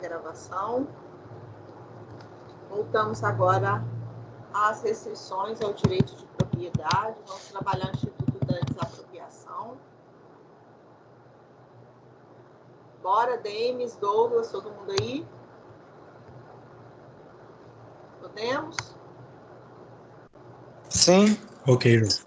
Gravação. Voltamos agora às restrições ao direito de propriedade. Vamos trabalhar o Instituto da Desapropriação. Bora, Demis, Douglas, todo mundo aí? Podemos? Sim. Ok, Ju.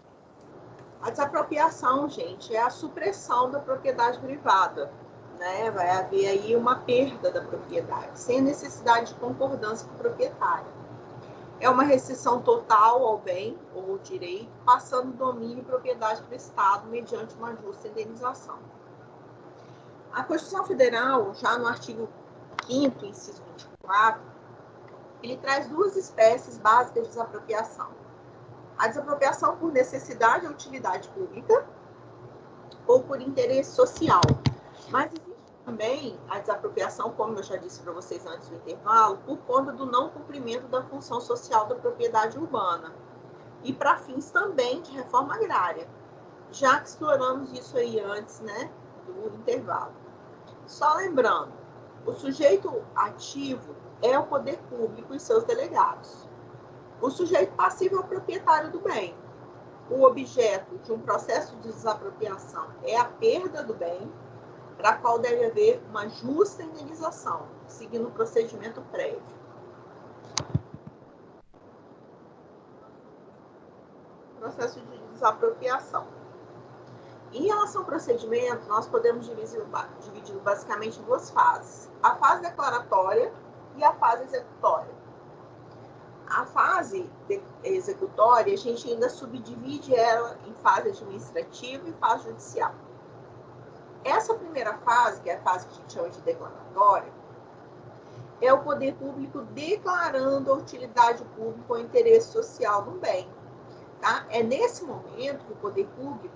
A desapropriação, gente, é a supressão da propriedade privada, né? Vai haver aí uma perda da propriedade, sem necessidade de concordância com o proprietário. É uma restrição total ao bem ou ao direito, passando domínio e propriedade para o Estado mediante uma justa indenização. A Constituição Federal, já no artigo 5º, inciso 24, ele traz duas espécies básicas de desapropriação. A desapropriação por necessidade ou utilidade pública ou por interesse social. Mas existe também a desapropriação, como eu já disse para vocês antes do intervalo, por conta do não cumprimento da função social da propriedade urbana e para fins também de reforma agrária, já que exploramos isso aí antes, né, do intervalo. Só lembrando, o sujeito ativo é o poder público e seus delegados. O sujeito passivo é o proprietário do bem. O objeto de um processo de desapropriação é a perda do bem, para a qual deve haver uma justa indenização, seguindo o procedimento prévio. Processo de desapropriação. Em relação ao procedimento, nós podemos dividi-lo basicamente em duas fases. A fase declaratória e a fase executória. A fase executória, a gente ainda subdivide ela em fase administrativa e fase judicial. Essa primeira fase, que é a fase que a gente chama de declaratória, é o poder público declarando a utilidade pública ou interesse social no bem. Tá? É nesse momento que o poder público,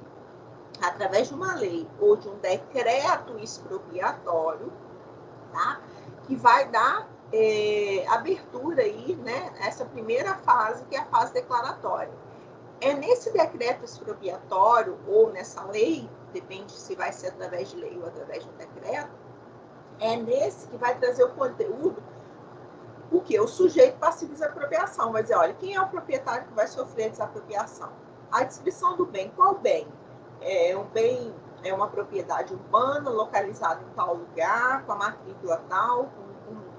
através de uma lei ou de um decreto expropriatório, tá? Que vai dar abertura aí, né, essa primeira fase, que é a fase declaratória. É nesse decreto expropriatório ou nessa lei, depende se vai ser através de lei ou através de um decreto, é nesse que vai trazer o conteúdo, o que? O sujeito passivo de desapropriação. Vai dizer, olha, quem é o proprietário que vai sofrer a desapropriação? A descrição do bem. Qual bem? Um bem é uma propriedade urbana, localizada em tal lugar, com a matrícula tal, com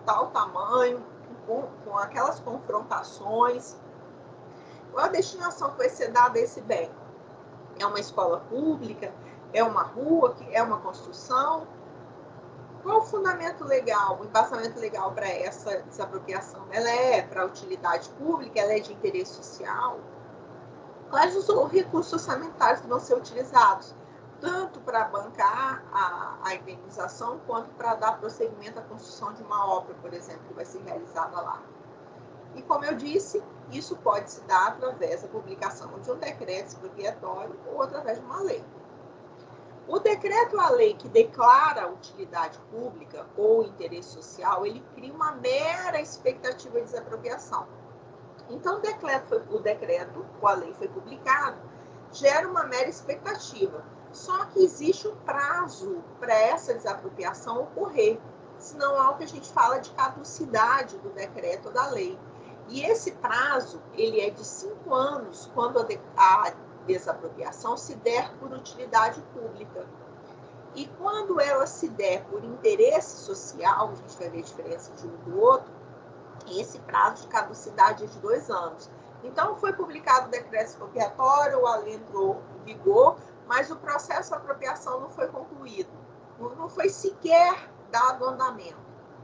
tal tamanho, com aquelas confrontações. Qual a destinação que vai ser dada a esse bem? É uma escola pública? É uma rua? É uma construção? Qual o fundamento legal, o embasamento legal para essa desapropriação? Ela é para utilidade pública? Ela é de interesse social? Quais os recursos orçamentários que vão ser utilizados? Tanto para bancar a indenização, quanto para dar prosseguimento à construção de uma obra, por exemplo, que vai ser realizada lá. E, como eu disse, isso pode se dar através da publicação de um decreto expropriatório ou através de uma lei. O decreto ou a lei que declara a utilidade pública ou interesse social, ele cria uma mera expectativa de desapropriação. Então, o decreto ou a lei foi publicado, gera uma mera expectativa. Só que existe um prazo para essa desapropriação ocorrer, senão há o que a gente fala de caducidade do decreto ou da lei. E esse prazo, ele é de 5 anos, quando a desapropriação se der por utilidade pública. E quando ela se der por interesse social, a gente vai ver a diferença de um do outro, esse prazo de caducidade é de 2 anos. Então, foi publicado o decreto expropriatório, a lei entrou em vigor, mas o processo de apropriação não foi concluído. Não foi sequer dado andamento.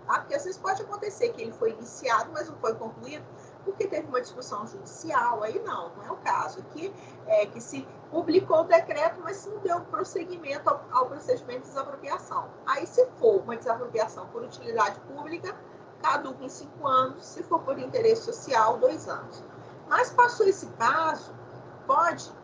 Tá? Porque às vezes pode acontecer que ele foi iniciado, mas não foi concluído, porque teve uma discussão judicial. Aí não é o caso. Aqui é que se publicou o decreto, mas não deu prosseguimento ao procedimento de desapropriação. Aí, se for uma desapropriação por utilidade pública, caduca em 5 anos, se for por interesse social, 2 anos. Mas passou esse prazo, pode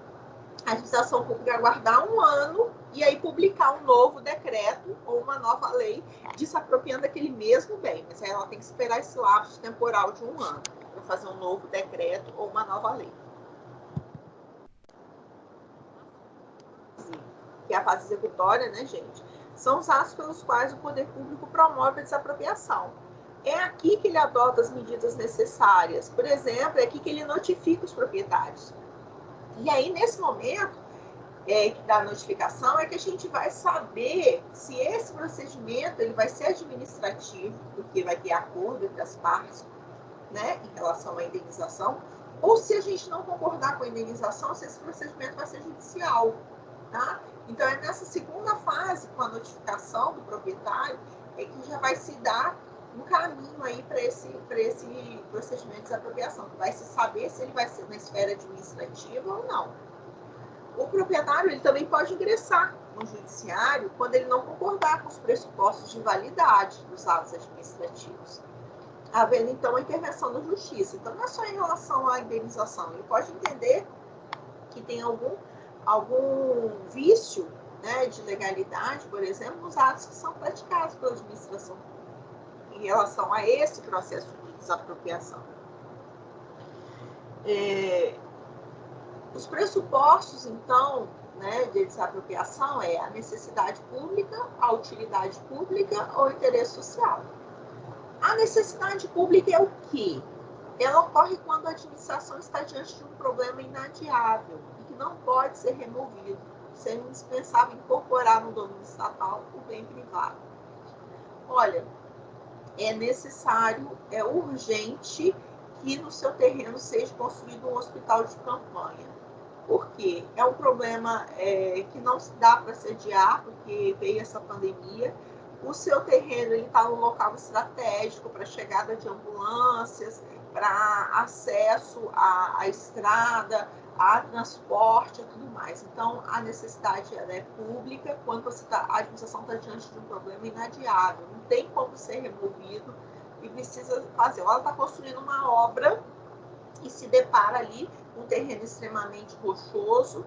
a administração pública aguardar 1 ano e aí publicar um novo decreto ou uma nova lei desapropriando aquele mesmo bem. Mas aí ela tem que esperar esse lapso temporal de 1 ano para fazer um novo decreto ou uma nova lei. Que é a fase executória, né, gente? são os atos pelos quais o poder público promove a desapropriação. É aqui que ele adota as medidas necessárias. Por exemplo, é aqui que ele notifica os proprietários. E aí, nesse momento da notificação, é que a gente vai saber se esse procedimento ele vai ser administrativo, porque vai ter acordo entre as partes, né, em relação à indenização, ou se a gente não concordar com a indenização, se esse procedimento vai ser judicial. Tá? Então, é nessa segunda fase, com a notificação do proprietário, é que já vai se dar um caminho aí para esse procedimento de desapropriação. Vai se saber se ele vai ser na esfera administrativa ou não. O proprietário ele também pode ingressar no judiciário quando ele não concordar com os pressupostos de validade dos atos administrativos, havendo então a intervenção da justiça. Então, não é só em relação à indenização, ele pode entender que tem algum vício, né, de legalidade, por exemplo, nos atos que são praticados pela administração em relação a esse processo de desapropriação. Os pressupostos, então, né, de desapropriação é a necessidade pública, a utilidade pública ou interesse social. A necessidade pública é o quê? Ela ocorre quando a administração está diante de um problema inadiável e que não pode ser removido, sendo indispensável incorporar no domínio estatal o bem privado. Olha, é necessário, é urgente que no seu terreno seja construído um hospital de campanha. Por quê? É um problema que não se dá para sediar, porque veio essa pandemia. O seu terreno está num local estratégico para chegada de ambulâncias, para acesso à estrada, a transporte e tudo mais. Então, a necessidade é pública quando a administração está diante de um problema inadiável. Não tem como ser removido e precisa fazer. Ela está construindo uma obra e se depara ali um terreno extremamente rochoso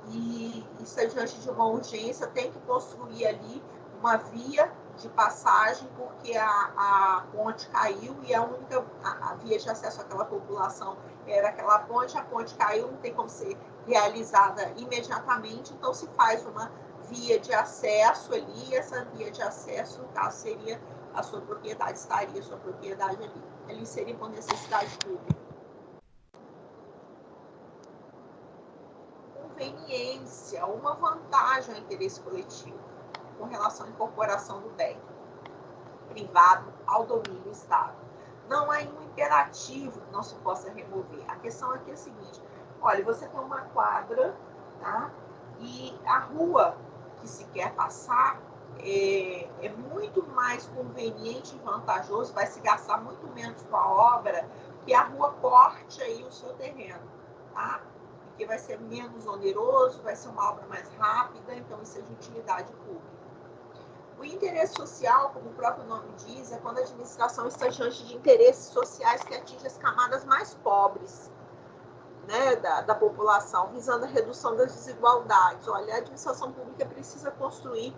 e está diante de uma urgência, tem que construir ali uma via de passagem, porque a ponte caiu e a via de acesso àquela população era aquela ponte, a ponte caiu, não tem como ser realizada imediatamente, então se faz uma via de acesso ali, e essa via de acesso, no caso, seria a sua propriedade, estaria a sua propriedade ali. Ali seria por necessidade pública. Conveniência, uma vantagem ao interesse coletivo com relação à incorporação do bem privado ao domínio Estado. Não há um imperativo que não se possa remover. A questão aqui é a seguinte: olha, você tem uma quadra, tá? E a rua que se quer passar é muito mais conveniente e vantajoso, vai se gastar muito menos com a obra, que a rua corte aí o seu terreno, tá? Porque vai ser menos oneroso, vai ser uma obra mais rápida, então isso é de utilidade pública. O interesse social, como o próprio nome diz, é quando a administração está diante de interesses sociais que atingem as camadas mais pobres, né, da população, visando a redução das desigualdades. Olha, a administração pública precisa construir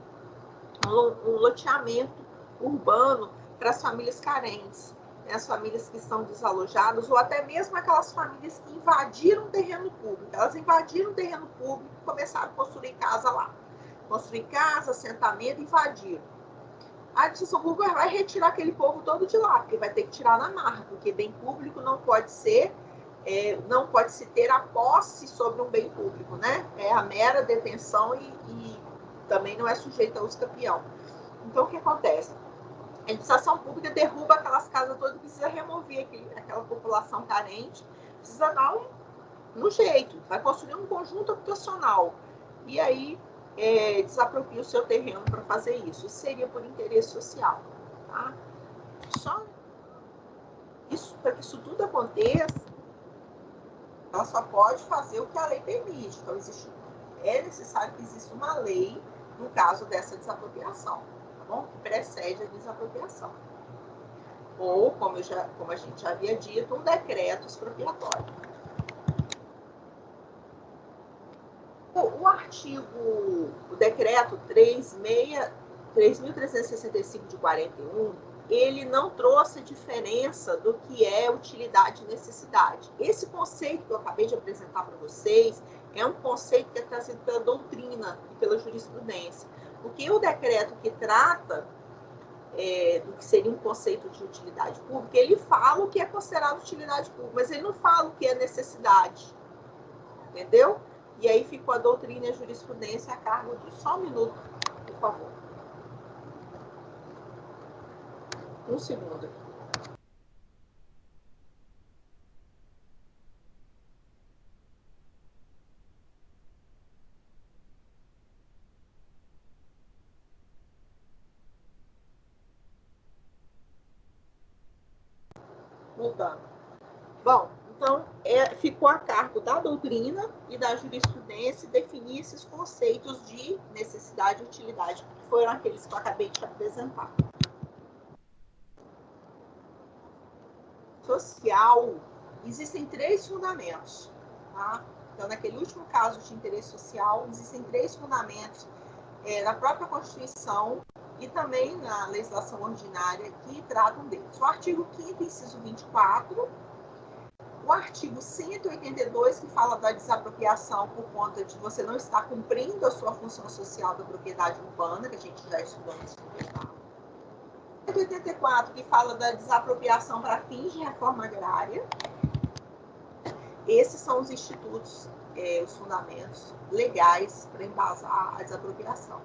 um loteamento urbano para as famílias carentes, né, as famílias que estão desalojadas, ou até mesmo aquelas famílias que invadiram o terreno público. Elas invadiram o terreno público e começaram a construir casa lá. Construir casa, assentamento, invadir. A administração pública vai retirar aquele povo todo de lá, porque vai ter que tirar na marra, porque bem público não pode ser, não pode se ter a posse sobre um bem público, né? É a mera detenção e também não é sujeito a uso capião. Então, o que acontece? A administração pública derruba aquelas casas todas, precisa remover aquela população carente, precisa dar um jeito, vai construir um conjunto habitacional. E aí, desapropria o seu terreno para fazer isso. Isso seria por interesse social. Tá? Só isso, para que isso tudo aconteça, ela só pode fazer o que a lei permite. Então, é necessário que exista uma lei no caso dessa desapropriação, tá bom? Que precede a desapropriação. Ou, como a gente já havia dito, um decreto expropriatório. O decreto 3.365 de 41, ele não trouxe diferença do que é utilidade e necessidade. Esse conceito que eu acabei de apresentar para vocês é um conceito que é trazido pela doutrina e pela jurisprudência. Porque o decreto que trata do que seria um conceito de utilidade pública, ele fala o que é considerado utilidade pública, mas ele não fala o que é necessidade. Entendeu? E aí ficou a doutrina e a jurisprudência a cargo de... Só um minuto, por favor. Um segundo. Voltando. Bom, então ficou a cargo da doutrina e da jurisprudência definir esses conceitos de necessidade e utilidade, que foram aqueles que eu acabei de apresentar. Social, existem 3 fundamentos. Tá? Então, naquele último caso de interesse social, existem 3 fundamentos na própria Constituição e também na legislação ordinária que tratam deles. O artigo 5º, inciso 24, o artigo 182, que fala da desapropriação por conta de você não estar cumprindo a sua função social da propriedade urbana, que a gente já estudou nesse programa. 184, que fala da desapropriação para fins de reforma agrária. Esses são os institutos, os fundamentos legais para embasar a desapropriação.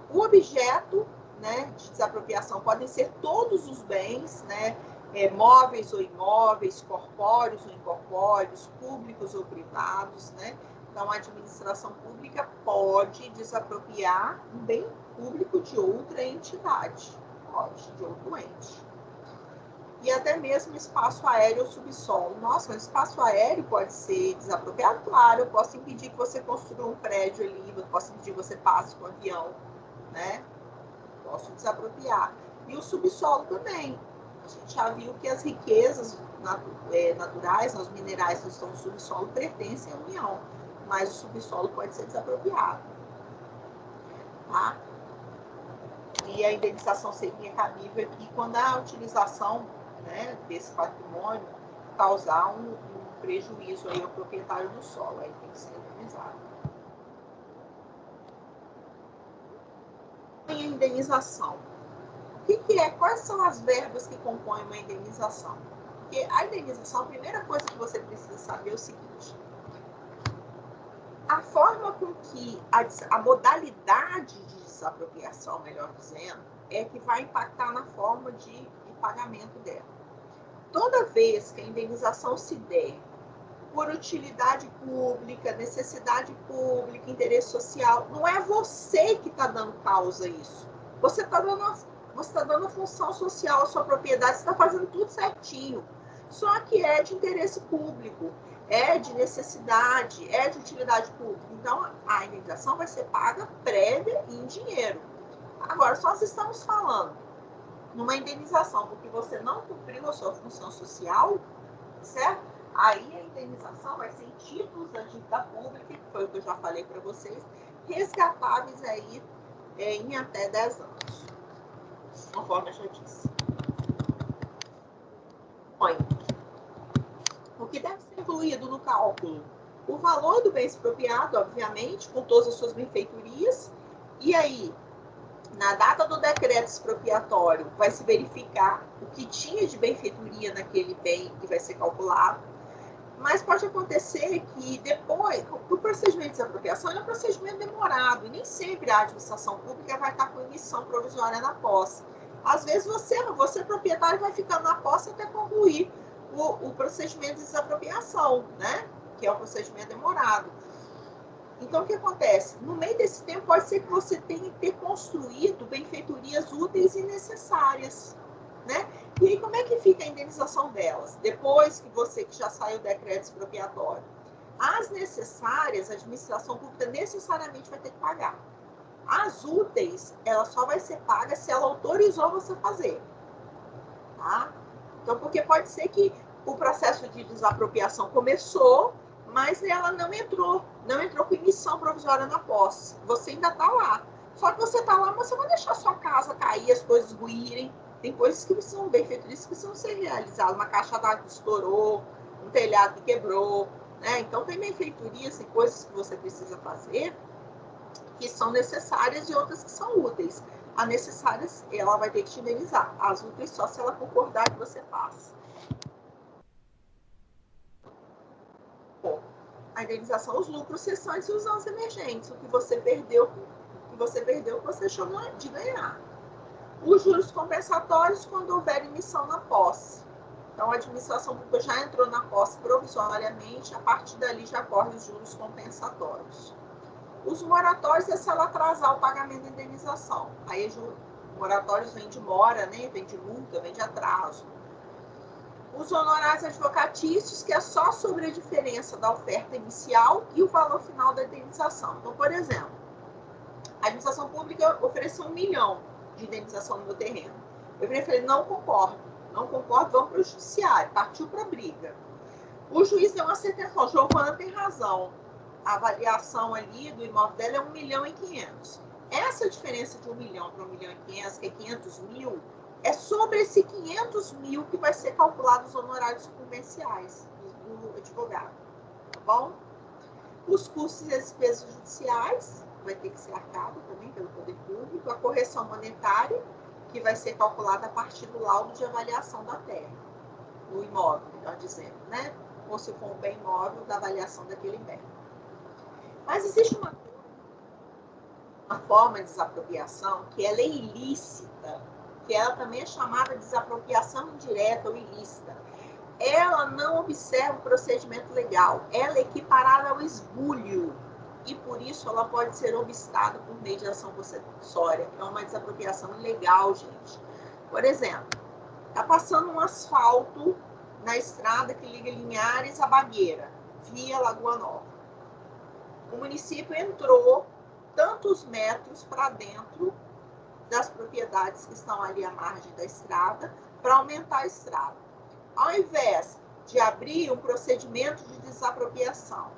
O objeto, né, de desapropriação podem ser todos os bens, né, móveis ou imóveis, corpóreos ou incorpóreos, públicos ou privados, né? Então, a administração pública pode desapropriar um bem público de outra entidade, pode, de outro ente. E até mesmo espaço aéreo ou subsolo. Nossa, o espaço aéreo pode ser desapropriado? Claro, eu posso impedir que você construa um prédio ali, eu posso impedir que você passe com um avião, né? Posso desapropriar. E o subsolo também. A gente já viu que as riquezas naturais, os minerais que estão no subsolo, pertencem à União, mas o subsolo pode ser desapropriado. Tá? E a indenização seria cabível aqui quando a utilização, né, desse patrimônio causar um prejuízo aí ao proprietário do solo, aí tem que ser indenizado. E a indenização. O que é? Quais são as verbas que compõem uma indenização? Porque a indenização, a primeira coisa que você precisa saber é o seguinte: a forma com que a modalidade de desapropriação, melhor dizendo, é que vai impactar na forma de pagamento dela. Toda vez que a indenização se der por utilidade pública, necessidade pública, interesse social, não é você que está dando causa a isso. Você está dando a função social à sua propriedade, você está fazendo tudo certinho. Só que é de interesse público, é de necessidade, é de utilidade pública. Então, a indenização vai ser paga prévia em dinheiro. Agora, só nós estamos falando numa indenização porque você não cumpriu a sua função social, certo? Aí a indenização vai ser em títulos da dívida pública, que foi o que eu já falei para vocês, resgatáveis aí em até 10 anos, conforme eu já disse. O que deve ser incluído no cálculo? O valor do bem expropriado, obviamente, com todas as suas benfeitorias, e aí, na data do decreto expropriatório, vai se verificar o que tinha de benfeitoria naquele bem que vai ser calculado. Mas pode acontecer que depois, o procedimento de desapropriação é um procedimento demorado, e nem sempre a administração pública vai estar com emissão provisória na posse. Às vezes você proprietário, vai ficando na posse até concluir o procedimento de desapropriação, né? Que é um procedimento demorado. Então, o que acontece? No meio desse tempo, pode ser que você tenha que ter construído benfeitorias úteis e necessárias, né? E aí, como é que fica a indenização delas? Depois que já saiu o decreto expropriatório. As necessárias, a administração pública necessariamente vai ter que pagar. As úteis, ela só vai ser paga se ela autorizou você a fazer. Tá? Então, porque pode ser que o processo de desapropriação começou, mas ela não entrou com emissão provisória na posse. Você ainda está lá. Só que você está lá, mas você vai deixar a sua casa cair, as coisas ruírem. Tem coisas que são benfeitorias que precisam ser realizadas. Uma caixa d'água que estourou, um telhado que quebrou, né? Então, tem benfeitorias e coisas que você precisa fazer que são necessárias e outras que são úteis. As necessárias, ela vai ter que te indenizar. As úteis, só se ela concordar que você faça. Bom, a indenização, os lucros cessantes e os danos emergentes. O que você perdeu, que você deixou de ganhar. Os juros compensatórios quando houver emissão na posse. Então, a administração pública já entrou na posse provisoriamente, a partir dali já corre os juros compensatórios. Os moratórios é se ela atrasar o pagamento da indenização. Aí, moratórios vem de mora, né? Vem de multa, vem de atraso. Os honorários advocatícios, que é só sobre a diferença da oferta inicial e o valor final da indenização. Então, por exemplo, a administração pública ofereceu 1 milhão de indenização no meu terreno. Eu falei, não concordo, vamos para o judiciário, partiu para a briga. O juiz deu uma sentença, Giovana tem razão, a avaliação ali do imóvel dela é 1.500.000. Essa diferença de 1 milhão para 1.500.000, que é 500 mil, é sobre esse 500 mil que vai ser calculado os honorários comerciais do advogado, tá bom? Os custos e as despesas judiciais, vai ter que ser arcado também pelo poder público, a correção monetária, que vai ser calculada a partir do laudo de avaliação da terra, do imóvel, melhor dizendo, né? Ou se for um bem imóvel, da avaliação daquele bem. Mas existe uma forma de desapropriação que ela é ilícita, que ela também é chamada de desapropriação indireta ou ilícita. Ela não observa o procedimento legal, ela é equiparada ao esbulho, e por isso ela pode ser obstada por meio de ação possessória. É uma desapropriação ilegal, gente. Por exemplo, está passando um asfalto na estrada que liga Linhares à Bagueira, via Lagoa Nova. O município entrou tantos metros para dentro das propriedades que estão ali à margem da estrada para aumentar a estrada. Ao invés de abrir um procedimento de desapropriação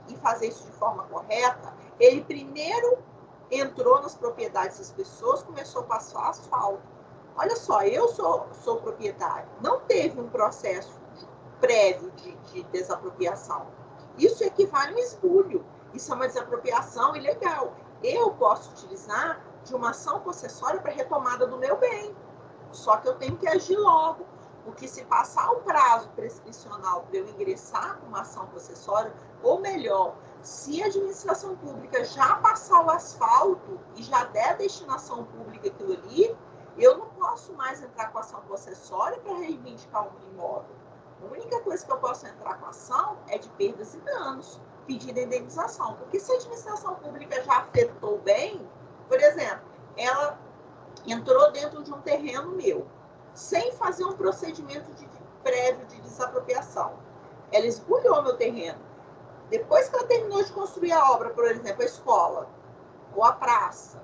e fazer isso de forma correta, ele primeiro entrou nas propriedades das pessoas, começou a passar asfalto. Olha só, eu sou proprietário, não teve um processo prévio de desapropriação. Isso equivale a um esbulho, isso é uma desapropriação ilegal. Eu posso utilizar de uma ação possessória para retomada do meu bem, só que eu tenho que agir logo, porque se passar o prazo prescricional para eu ingressar com uma ação possessória, ou melhor, se a administração pública já passar o asfalto e já der a destinação pública aquilo ali, eu não posso mais entrar com ação possessória para reivindicar um imóvel. A única coisa que eu posso entrar com ação é de perdas e danos, pedindo indenização. Porque se a administração pública já afetou o bem, por exemplo, ela entrou dentro de um terreno meu, sem fazer um procedimento prévio de desapropriação. Ela esbulhou meu terreno. Depois que ela terminou de construir a obra, por exemplo, a escola, ou a praça,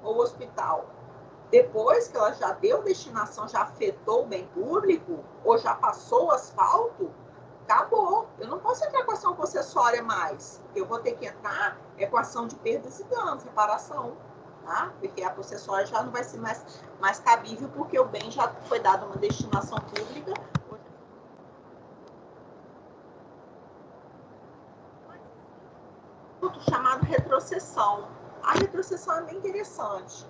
ou o hospital, depois que ela já deu destinação, já afetou o bem público, ou já passou o asfalto, acabou. Eu não posso entrar com ação possessória mais. Eu vou ter que entrar com ação de perdas e danos, reparação. Tá? Porque a possessória já não vai ser mais cabível, porque o bem já foi dado uma destinação pública. Outro chamado retrocessão. A retrocessão é bem interessante.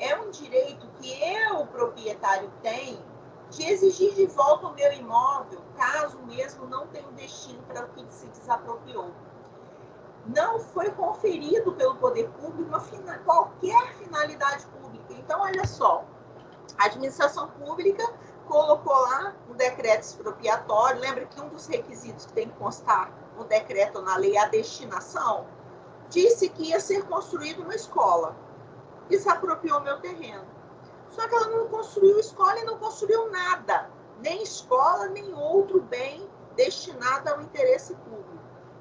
É um direito que eu, proprietário, tenho de exigir de volta o meu imóvel, caso mesmo não tenha um destino para o que se desapropriou. Não foi conferido pelo poder público qualquer finalidade pública. Então, olha só, a administração pública colocou lá um decreto expropriatório. Lembra que um dos requisitos que tem que constar no decreto ou na lei é a destinação? Disse que ia ser construída uma escola. Desapropriou meu terreno. Só que ela não construiu escola e não construiu nada. Nem escola, nem outro bem destinado ao interesse público.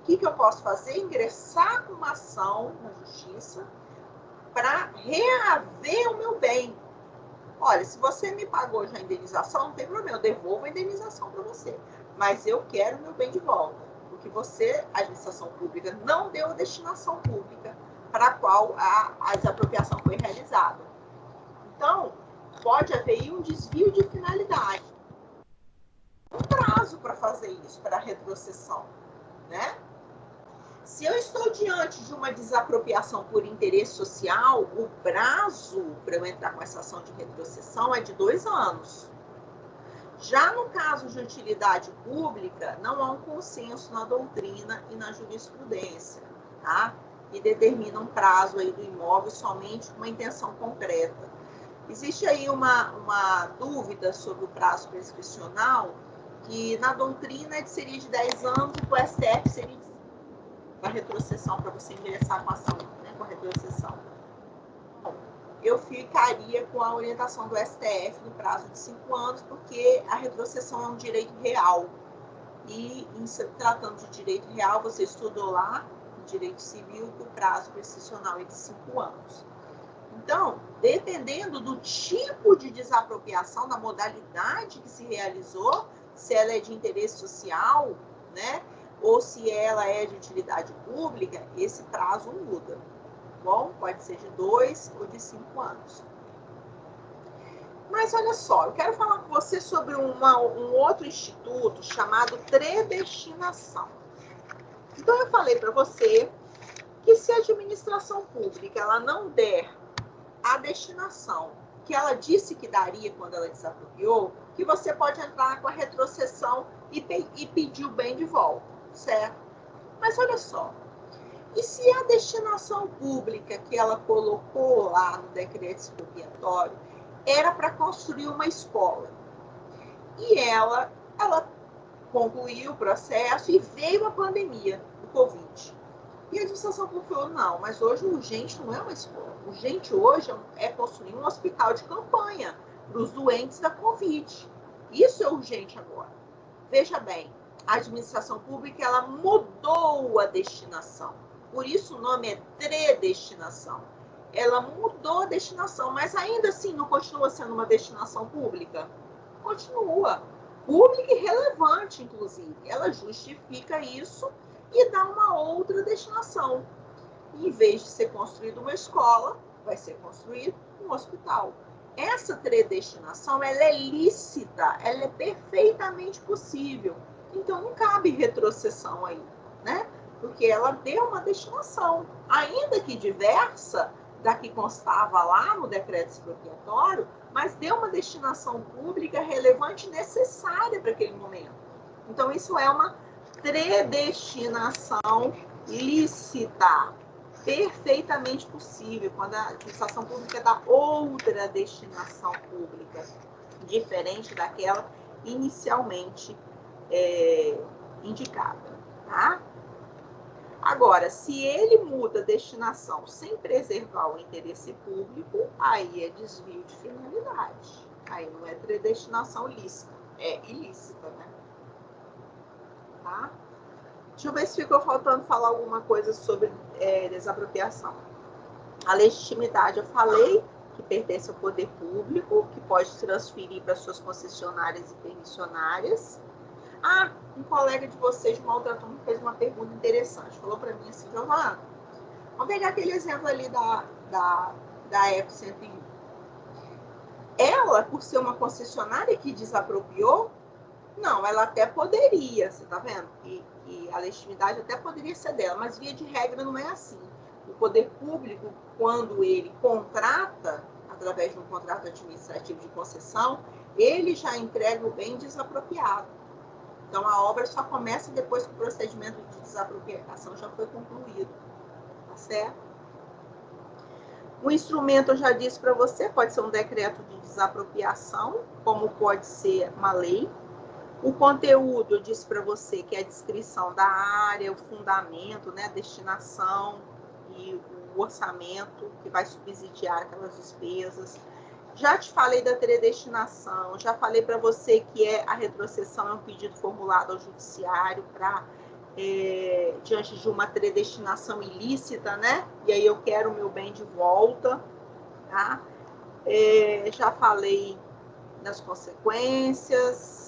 O que eu posso fazer? Ingressar com uma ação na justiça para reaver o meu bem. Olha, se você me pagou já a indenização, não tem problema, eu devolvo a indenização para você. Mas eu quero o meu bem de volta, porque você, a administração pública, não deu a destinação pública para a qual a desapropriação foi realizada. Então, pode haver um desvio de finalidade. Um prazo para fazer isso, para a retrocessão, né? Se eu estou diante de uma desapropriação por interesse social, o prazo para eu entrar com essa ação de retrocessão é de 2 anos. Já no caso de utilidade pública, não há um consenso na doutrina e na jurisprudência, tá? E determina um prazo aí do imóvel somente com uma intenção concreta. Existe aí uma dúvida sobre o prazo prescricional, que na doutrina seria de 10 anos e para o STF seria de a retrocessão, para você ingressar com a ação, né, com a retrocessão. Bom, eu ficaria com a orientação do STF no prazo de 5 anos, porque a retrocessão é um direito real. E, em se tratando de direito real, você estudou lá, no direito civil, que o prazo prescricional é de 5 anos. Então, dependendo do tipo de desapropriação, da modalidade que se realizou, se ela é de interesse social, né, ou se ela é de utilidade pública, esse prazo muda. Bom, pode ser de 2 ou de 5 anos. Mas olha só, eu quero falar com você sobre um outro instituto chamado predestinação. Então, eu falei para você que se a administração pública ela não der a destinação que ela disse que daria quando ela desapropriou, que você pode entrar com a retrocessão e pedir o bem de volta, certo? Mas olha só, e se a destinação pública que ela colocou lá no decreto expropriatório era para construir uma escola? E ela concluiu o processo e veio a pandemia, o Covid. E a administração pública falou, não, mas hoje o urgente não é uma escola. O urgente hoje é construir um hospital de campanha para os doentes da Covid. Isso é urgente agora. Veja bem, a administração pública ela mudou a destinação. Por isso o nome é predestinação. Ela mudou a destinação, mas ainda assim não continua sendo uma destinação pública? Continua. Pública e relevante, inclusive. Ela justifica isso e dá uma outra destinação. Em vez de ser construída uma escola, vai ser construído um hospital. Essa predestinação, ela é lícita, ela é perfeitamente possível. Então, não cabe retrocessão aí, né? Porque ela deu uma destinação, ainda que diversa da que constava lá no decreto expropriatório, mas deu uma destinação pública relevante e necessária para aquele momento. Então, isso é uma predestinação lícita, perfeitamente possível, quando a administração pública dá outra destinação pública, diferente daquela inicialmente indicada, tá? Agora, se ele muda a destinação sem preservar o interesse público, aí é desvio de finalidade. Aí não é predestinação lícita, é ilícita, né? Tá? Deixa eu ver se ficou faltando falar alguma coisa sobre desapropriação. A legitimidade, eu falei que pertence ao poder público, que pode transferir para suas concessionárias e permissionárias. Ah, um colega de vocês, de uma outra turma, fez uma pergunta interessante. Falou para mim assim, Giovana, vamos pegar aquele exemplo ali da Eco 101. Ela, por ser uma concessionária que desapropriou, não, ela até poderia, você está vendo? E a legitimidade até poderia ser dela, mas via de regra não é assim. O poder público, quando ele contrata, através de um contrato administrativo de concessão, ele já entrega o bem desapropriado. Então, a obra só começa depois que o procedimento de desapropriação já foi concluído. Tá certo? O instrumento, eu já disse para você, pode ser um decreto de desapropriação, como pode ser uma lei. O conteúdo, eu disse para você, que é a descrição da área, o fundamento, né, a destinação e o orçamento que vai subsidiar aquelas despesas. Já te falei da predestinação, já falei para você que a retrocessão é um pedido formulado ao judiciário para, diante de uma predestinação ilícita, né? E aí eu quero o meu bem de volta, tá? Já falei das consequências.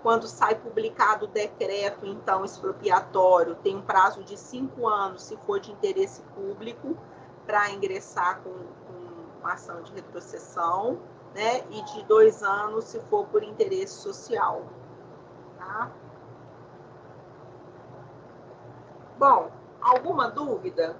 Quando sai publicado o decreto, então, expropriatório, tem um prazo de 5 anos, se for de interesse público, para ingressar com uma ação de retrocessão, né? E de 2 anos, se for por interesse social. Tá? Bom, alguma dúvida?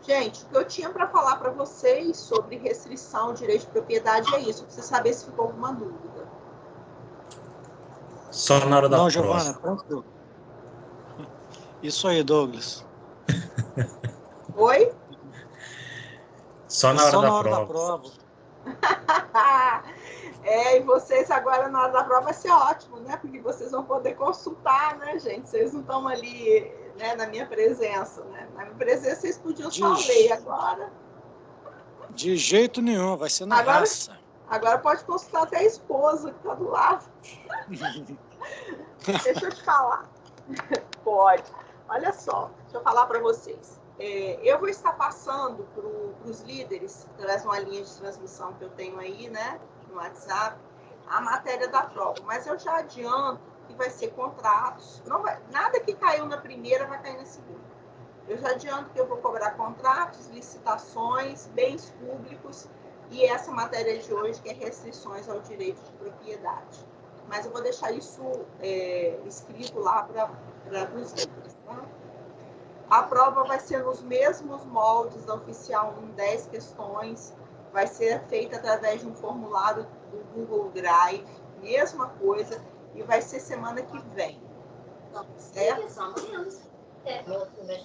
Gente, o que eu tinha para falar para vocês sobre restrição, direito de propriedade é isso. Pra você saber se ficou alguma dúvida. Só na hora da Não, prova. Giovana, tranquilo. Isso aí, Douglas. Oi? Só na hora da prova. prova. E vocês agora na hora da prova vai ser ótimo, né? Porque vocês vão poder consultar, né, gente? Vocês não estão ali, né, na minha presença, né? Na minha presença vocês podiam só ler agora. De jeito nenhum, vai ser na raça. Agora pode consultar até a esposa que está do lado. Deixa eu te falar. Pode. Olha só, deixa eu falar para vocês. Eu vou estar passando para os líderes, através de uma linha de transmissão que eu tenho aí, né, no WhatsApp, a matéria da prova. Mas eu já adianto que vai ser contratos. Nada que caiu na primeira vai cair na segunda. Eu já adianto que eu vou cobrar contratos, licitações, bens públicos e essa matéria de hoje, que é restrições ao direito de propriedade. Mas eu vou deixar isso escrito lá para os líderes. Tá? A prova vai ser nos mesmos moldes da Oficial 1, 10 questões. Vai ser feita através de um formulário do Google Drive, mesma coisa, e vai ser semana que vem. Certo?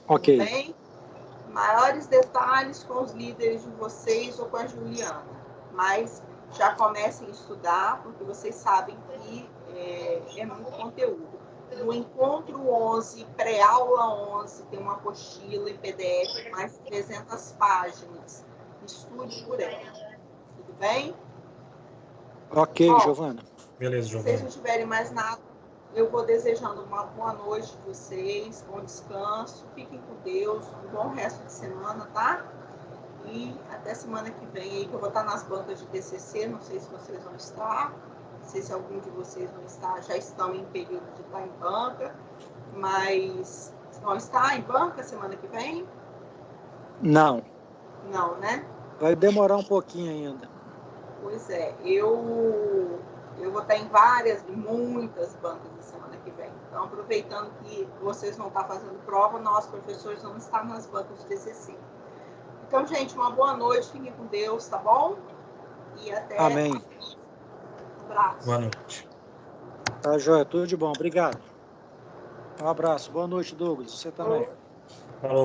Ok. Bem, maiores detalhes com os líderes de vocês ou com a Juliana. Mas já comecem a estudar, porque vocês sabem que é muito conteúdo. No Encontro 11, pré-aula 11, tem uma apostila em PDF, mais de 300 páginas. Estude por ela. Tudo bem? Ok, Bom, Giovana. Beleza, se vocês Giovana. não tiverem mais nada, eu vou desejando uma boa noite de vocês, bom descanso, fiquem com Deus, um bom resto de semana, tá? E até semana que vem aí, que eu vou estar nas bancas de TCC, não sei se vocês vão estar, não sei se algum de vocês vão estar, já estão em período de estar em banca, mas vão estar em banca semana que vem? Não. Não, né? Vai demorar um pouquinho ainda. Pois é, eu vou estar em muitas bancas na semana que vem. Então, aproveitando que vocês vão estar fazendo prova, nós, professores, vamos estar nas bancas de TCC. Então, gente, uma boa noite, fiquem com Deus, tá bom? E até... Amém. Um abraço. Boa noite. Tá, joia, tudo de bom. Obrigado. Um abraço. Boa noite, Douglas. Você também. Falou.